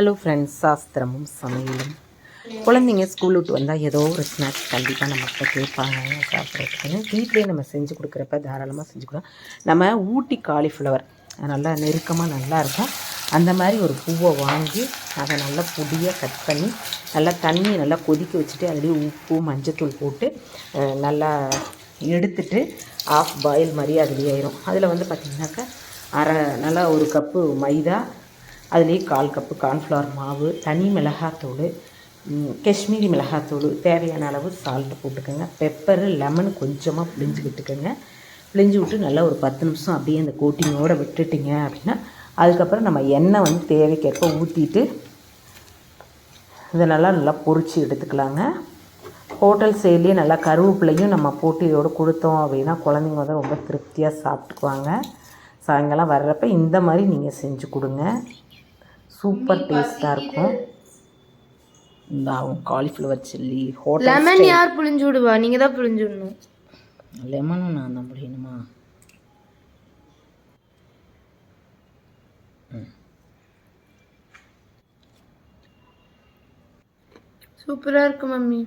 Hello friends, சாஸ்திரமும் சமையலும். குழந்தைங்க ஸ்கூல் விட்டு வந்தால் ஏதோ ஒரு ஸ்நாக்ஸ் கண்டிப்பாக நம்மகிட்ட கேட்பாங்க சாப்பிட்றதுக்குன்னு. வீட்டிலே நம்ம செஞ்சு கொடுக்குறப்ப தாராளமாக செஞ்சு கொடுக்கலாம். நம்ம ஊட்டி காலிஃப்ளவர் நல்லா நெருக்கமாக நல்லாயிருக்கும். அந்த மாதிரி ஒரு பூவை வாங்கி அதை நல்லா பொடியாக கட் பண்ணி நல்லா தண்ணி நல்லா கொதிக்க வச்சுட்டு அதுலேயே உப்பு மஞ்சத்தூள் போட்டு நல்லா எடுத்துட்டு ஆஃப் பாயில் மாதிரி அதுலேயே ஆயிரும். அதில் வந்து பார்த்திங்கனாக்கா நல்லா ஒரு கப்பு மைதா, அதுலேயே 1/4 கப்பு கார்ன்ஃப்ளவர் மாவு, தனி மிளகாத்தூள், காஷ்மீரி மிளகாத்தூள், தேவையான அளவு சால்ட்டு போட்டுக்கோங்க. பெப்பரு, லெமன் கொஞ்சமாக பிழிஞ்சு விட்டுக்கோங்க. பிழிஞ்சு விட்டு நல்லா ஒரு 10 நிமிஷம் அப்படியே அந்த கோட்டிங்கோடு விட்டுட்டிங்க அப்படின்னா அதுக்கப்புறம் நம்ம எண்ணெய் வந்து தேவைக்கேற்ப ஊற்றிட்டு இதை நல்லா பொரித்து எடுத்துக்கலாங்க. ஹோட்டல் சைட்லேயே நல்லா கருவேப்பிலையும் நம்ம போட்டு இதோடு கொடுத்தோம் அப்படின்னா குழந்தைங்க வந்து ரொம்ப திருப்தியாக சாப்பிட்டுக்குவாங்க. சாயங்காலம் வர்றப்ப இந்த மாதிரி நீங்கள் செஞ்சு கொடுங்க. சூப்பர் டேஸ்ட்டாக இருக்கும். இந்த காலிஃப்ளவர் சில்லி ஹோட்டல் லெமன் யார் புழிஞ்சு விடுவா? நீங்கள் தான் புழிஞ்சு விடணும். லெமனும் நான் தான் புழியணுமா? சூப்பராக இருக்கும் மம்மி.